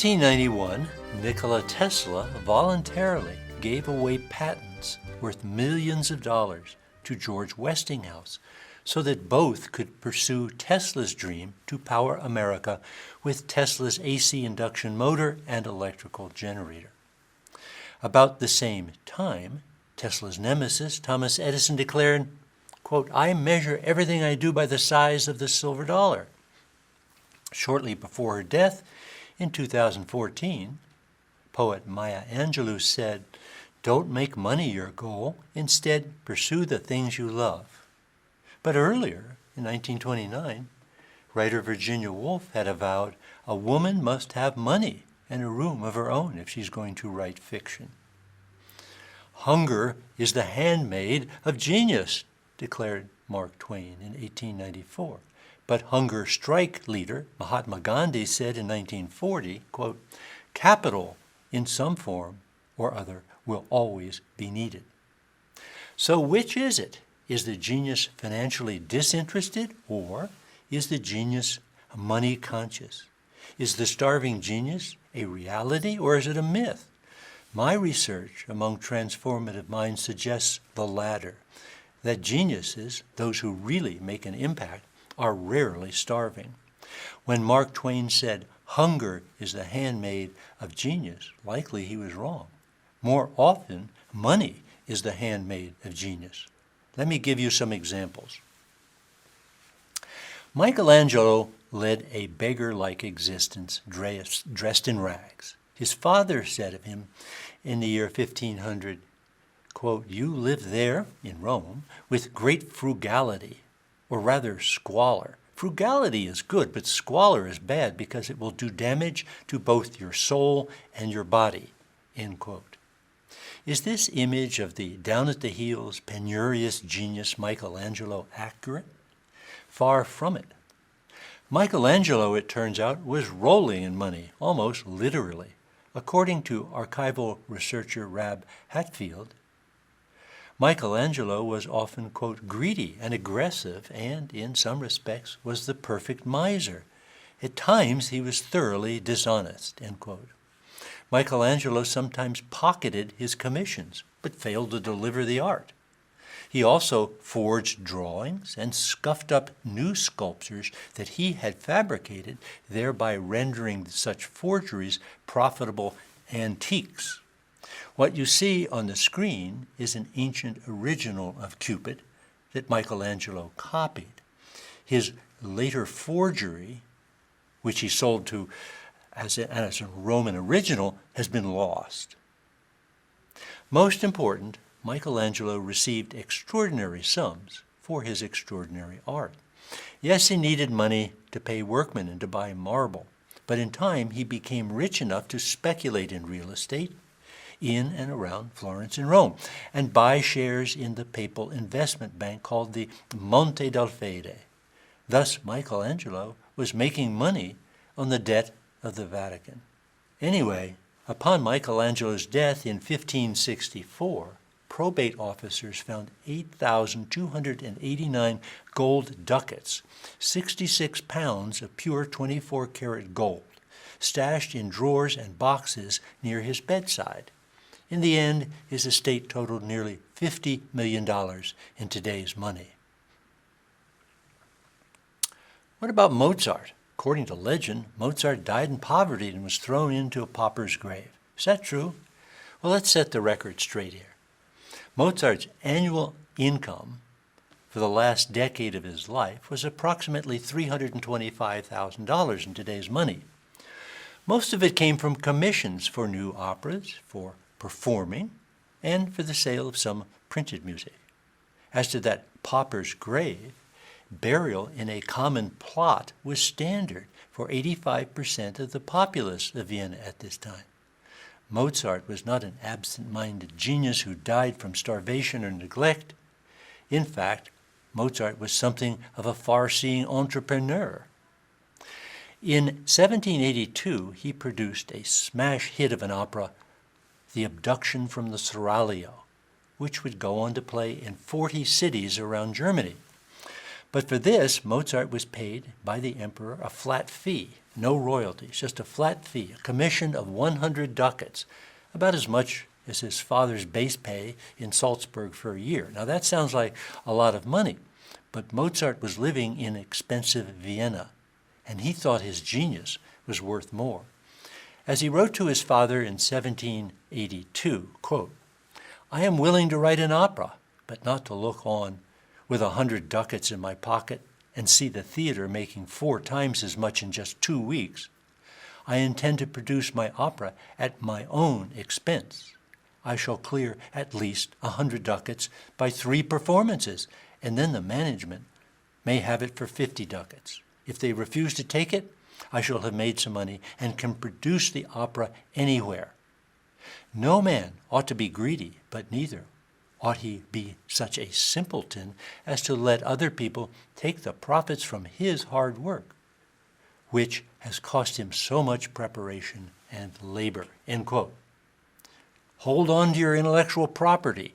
1891, Nikola Tesla voluntarily gave away patents worth millions of dollars to George Westinghouse so that both could pursue Tesla's dream to power America with Tesla's AC induction motor and electrical generator. About the same time, Tesla's nemesis, Thomas Edison, declared, quote, "I measure everything I do by the size of the silver dollar." Shortly before her death, in 2014, poet Maya Angelou said, "Don't make money your goal. Instead, pursue the things you love." But earlier, in 1929, writer Virginia Woolf had avowed a woman must have money and a room of her own if she's going to write fiction. "Hunger is the handmaid of genius," declared Mark Twain in 1894. But hunger strike leader Mahatma Gandhi said in 1940, quote, "Capital in some form or other will always be needed." So which is it? Is the genius financially disinterested, or is the genius money conscious? Is the starving genius a reality, or is it a myth? My research among transformative minds suggests the latter, that geniuses, those who really make an impact, are rarely starving. When Mark Twain said, "Hunger is the handmaid of genius," likely he was wrong. More often, money is the handmaid of genius. Let me give you some examples. Michelangelo led a beggar-like existence, dressed in rags. His father said of him in the year 1500, quote, "You live there, in Rome, with great frugality, or rather squalor. Frugality is good, but squalor is bad because it will do damage to both your soul and your body," end quote. Is this image of the down-at-the-heels, penurious genius Michelangelo accurate? Far from it. Michelangelo, it turns out, was rolling in money, almost literally. According to archival researcher Rab Hatfield, Michelangelo was often, quote, "greedy and aggressive, and, in some respects, was the perfect miser. At times, he was thoroughly dishonest," end quote. Michelangelo sometimes pocketed his commissions, but failed to deliver the art. He also forged drawings and scuffed up new sculptures that he had fabricated, thereby rendering such forgeries profitable antiques. What you see on the screen is an ancient original of Cupid that Michelangelo copied. His later forgery, which he sold to as a Roman original, has been lost. Most important, Michelangelo received extraordinary sums for his extraordinary art. Yes, he needed money to pay workmen and to buy marble, but in time he became rich enough to speculate in real estate in and around Florence and Rome, and buy shares in the papal investment bank called the Monte del Fede. Thus, Michelangelo was making money on the debt of the Vatican. Anyway, upon Michelangelo's death in 1564, probate officers found 8,289 gold ducats, 66 pounds of pure 24-karat gold, stashed in drawers and boxes near his bedside. In the end, his estate totaled nearly $50 million in today's money. What about Mozart? According to legend, Mozart died in poverty and was thrown into a pauper's grave. Is that true? Well, let's set the record straight here. Mozart's annual income for the last decade of his life was approximately $325,000 in today's money. Most of it came from commissions for new operas, for performing, and for the sale of some printed music. As to that pauper's grave, burial in a common plot was standard for 85% of the populace of Vienna at this time. Mozart was not an absent-minded genius who died from starvation or neglect. In fact, Mozart was something of a far-seeing entrepreneur. In 1782, he produced a smash hit of an opera, The Abduction from the Seraglio, which would go on to play in 40 cities around Germany. But for this, Mozart was paid by the emperor a flat fee, no royalties, just a flat fee, a commission of 100 ducats, about as much as his father's base pay in Salzburg for a year. Now that sounds like a lot of money, but Mozart was living in expensive Vienna, and he thought his genius was worth more. As he wrote to his father in 1782, quote, "I am willing to write an opera, but not to look on with 100 ducats in my pocket and see the theater making 4 times as much in just 2 weeks. I intend to produce my opera at my own expense. I shall clear at least 100 ducats by 3 performances, and then the management may have it for 50 ducats. If they refuse to take it, I shall have made some money and can produce the opera anywhere. No man ought to be greedy, but neither ought he be such a simpleton as to let other people take the profits from his hard work, which has cost him so much preparation and labor." End quote. Hold on to your intellectual property,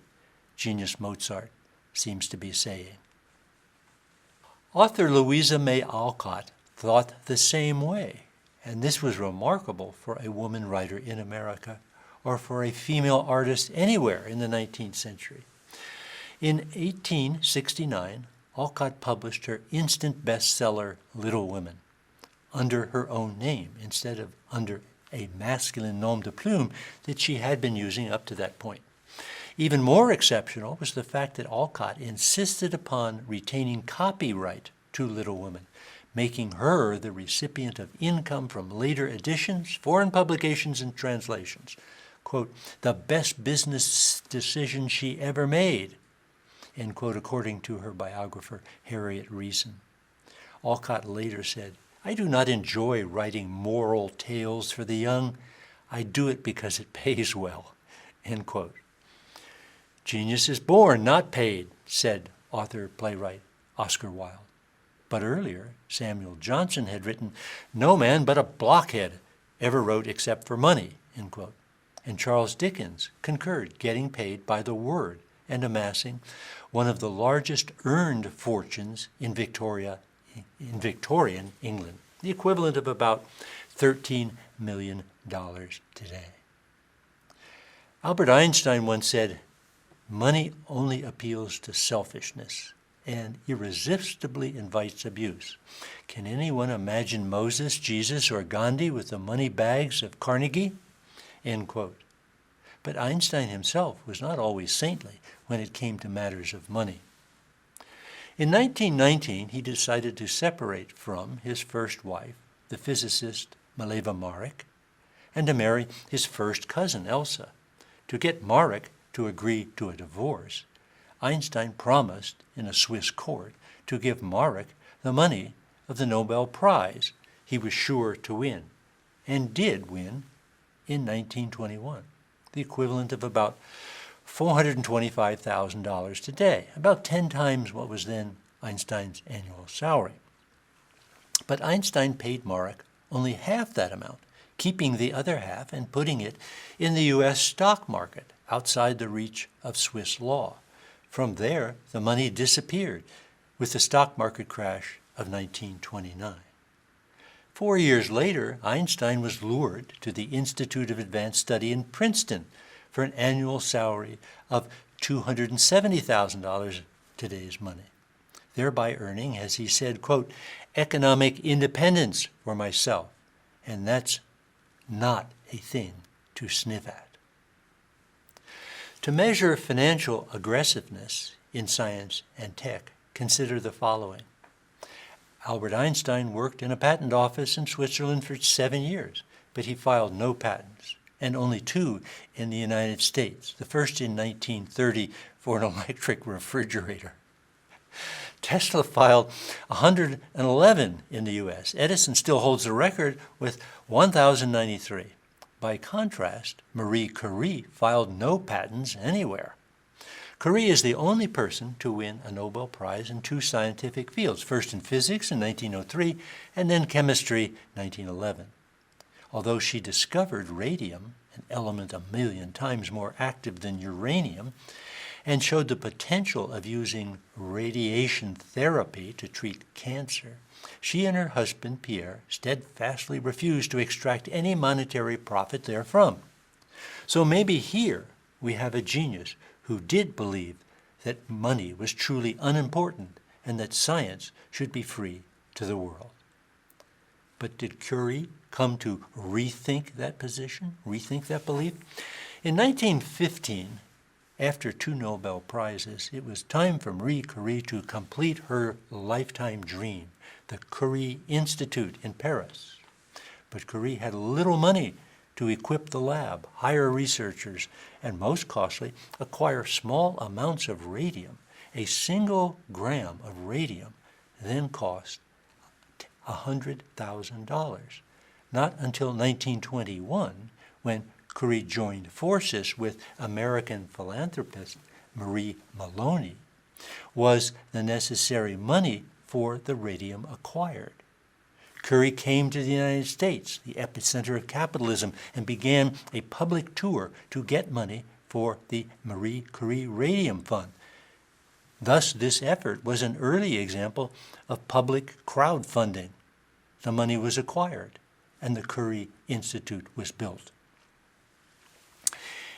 genius Mozart seems to be saying. Author Louisa May Alcott thought the same way, and this was remarkable for a woman writer in America or for a female artist anywhere in the 19th century. In 1869, Alcott published her instant bestseller, Little Women, under her own name instead of under a masculine nom de plume that she had been using up to that point. Even more exceptional was the fact that Alcott insisted upon retaining copyright to Little Women, making her the recipient of income from later editions, foreign publications, and translations. Quote, "the best business decision she ever made," end quote, according to her biographer, Harriet Reason. Alcott later said, "I do not enjoy writing moral tales for the young. I do it because it pays well," end quote. "Genius is born, not paid," said author-playwright Oscar Wilde. But earlier, Samuel Johnson had written, "No man but a blockhead ever wrote except for money," end quote. And Charles Dickens concurred, getting paid by the word and amassing one of the largest earned fortunes in Victorian England, the equivalent of about $13 million today. Albert Einstein once said, "Money only appeals to selfishness and irresistibly invites abuse. Can anyone imagine Moses, Jesus, or Gandhi with the money bags of Carnegie?" End quote. But Einstein himself was not always saintly when it came to matters of money. In 1919, he decided to separate from his first wife, the physicist Mileva Marek, and to marry his first cousin, Elsa. To get Marek to agree to a divorce, Einstein promised in a Swiss court to give Marek the money of the Nobel Prize he was sure to win, and did win in 1921, the equivalent of about $425,000 today, about 10 times what was then Einstein's annual salary. But Einstein paid Marek only half that amount, keeping the other half and putting it in the U.S. stock market outside the reach of Swiss law. From there, the money disappeared with the stock market crash of 1929. 4 years later, Einstein was lured to the Institute of Advanced Study in Princeton for an annual salary of $270,000 today's money, thereby earning, as he said, quote, "economic independence for myself, and that's not a thing to sniff at." To measure financial aggressiveness in science and tech, consider the following. Albert Einstein worked in a patent office in Switzerland for 7 years, but he filed no patents, and only 2 in the United States, the first in 1930 for an electric refrigerator. Tesla filed 111 in the U.S. Edison still holds the record with 1,093. By contrast, Marie Curie filed no patents anywhere. Curie is the only person to win a Nobel Prize in 2 scientific fields, first in physics in 1903 and then chemistry 1911. Although she discovered radium, an element 1,000,000 times more active than uranium, and showed the potential of using radiation therapy to treat cancer, she and her husband, Pierre, steadfastly refused to extract any monetary profit therefrom. So maybe here we have a genius who did believe that money was truly unimportant and that science should be free to the world. But did Curie come to rethink that position, rethink that belief? In 1915, after 2 Nobel Prizes, it was time for Marie Curie to complete her lifetime dream, the Curie Institute in Paris. But Curie had little money to equip the lab, hire researchers, and most costly, acquire small amounts of radium. A single gram of radium then cost $100,000. Not until 1921, when Curie joined forces with American philanthropist Marie Maloney, was the necessary money for the radium acquired. Curie came to the United States, the epicenter of capitalism, and began a public tour to get money for the Marie Curie Radium Fund. Thus, this effort was an early example of public crowdfunding. The money was acquired, and the Curie Institute was built.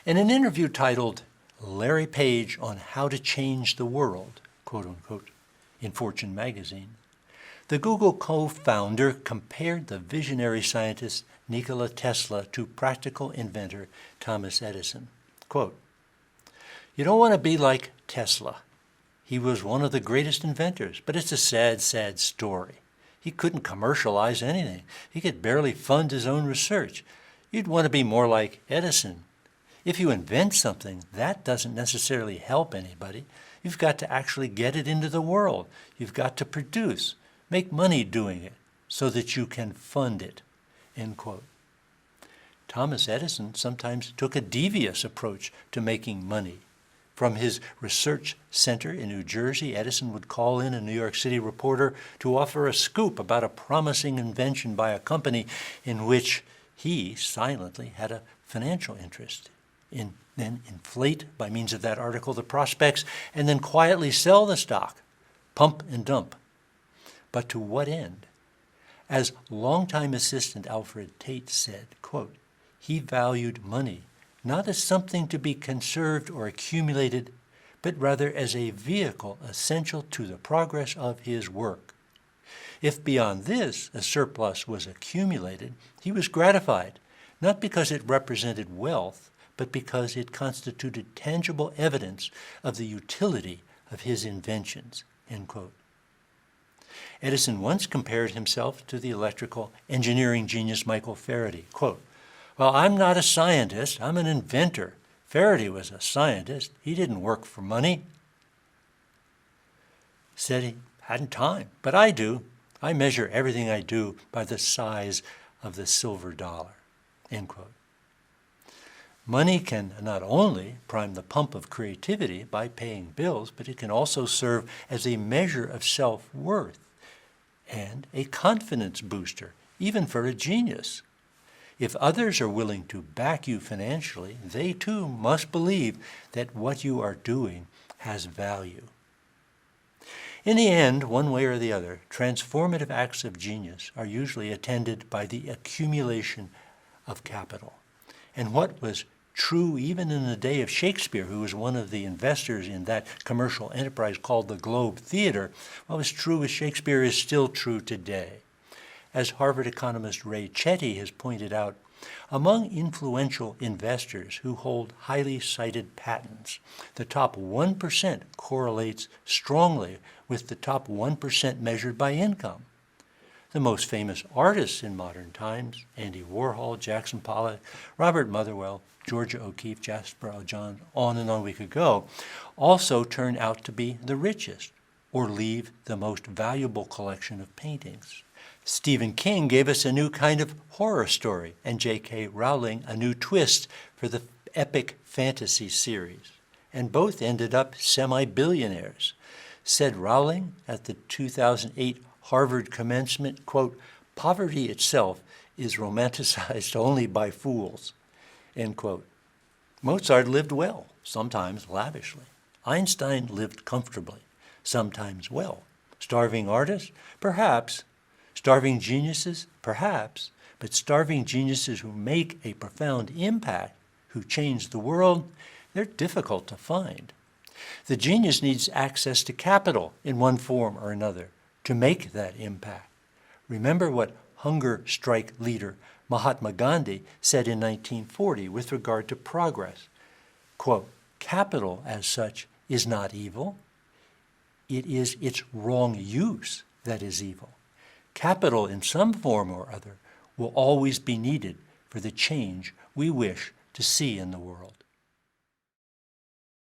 In an interview titled Larry Page on How to Change the World, quote unquote, in Fortune magazine, the Google co-founder compared the visionary scientist Nikola Tesla to practical inventor Thomas Edison. Quote, "You don't want to be like Tesla. He was one of the greatest inventors, but it's a sad, sad story. He couldn't commercialize anything. He could barely fund his own research. You'd want to be more like Edison. If you invent something, that doesn't necessarily help anybody. You've got to actually get it into the world. You've got to produce, make money doing it, so that you can fund it." End quote. Thomas Edison sometimes took a devious approach to making money. From his research center in New Jersey, Edison would call in a New York City reporter to offer a scoop about a promising invention by a company in which he silently had a financial interest. Then inflate, by means of that article, the prospects, and then quietly sell the stock, pump and dump. But to what end? As longtime assistant Alfred Tate said, quote, "He valued money not as something to be conserved or accumulated, but rather as a vehicle essential to the progress of his work. If beyond this a surplus was accumulated, he was gratified, not because it represented wealth, but because it constituted tangible evidence of the utility of his inventions." End quote. Edison once compared himself to the electrical engineering genius Michael Faraday. Quote, "Well, I'm not a scientist, I'm an inventor. Faraday was a scientist. He didn't work for money." Said he hadn't time, but I do. I measure everything I do by the size of the silver dollar. End quote. Money can not only prime the pump of creativity by paying bills, but it can also serve as a measure of self-worth and a confidence booster, even for a genius. If others are willing to back you financially, they too must believe that what you are doing has value. In the end, one way or the other, transformative acts of genius are usually attended by the accumulation of capital. And what was true even in the day of Shakespeare, who was one of the investors in that commercial enterprise called the Globe Theater, what was true with Shakespeare is still true today. As Harvard economist Ray Chetty has pointed out, among influential investors who hold highly cited patents, the top 1% correlates strongly with the top 1% measured by income. The most famous artists in modern times, Andy Warhol, Jackson Pollock, Robert Motherwell, Georgia O'Keeffe, Jasper John, on and on we could go, also turn out to be the richest or leave the most valuable collection of paintings. Stephen King gave us a new kind of horror story, and J.K. Rowling a new twist for the epic fantasy series. And both ended up semi-billionaires. Said Rowling at the 2008 Harvard commencement, quote, "Poverty itself is romanticized only by fools," end quote. Mozart lived well, sometimes lavishly. Einstein lived comfortably, sometimes well. Starving artists? Perhaps. Starving geniuses? Perhaps. But starving geniuses who make a profound impact, who change the world, they're difficult to find. The genius needs access to capital in one form or another to make that impact. Remember what hunger strike leader Mahatma Gandhi said in 1940 with regard to progress. Quote, capital as such is not evil. It is its wrong use that is evil. Capital in some form or other will always be needed for the change we wish to see in the world.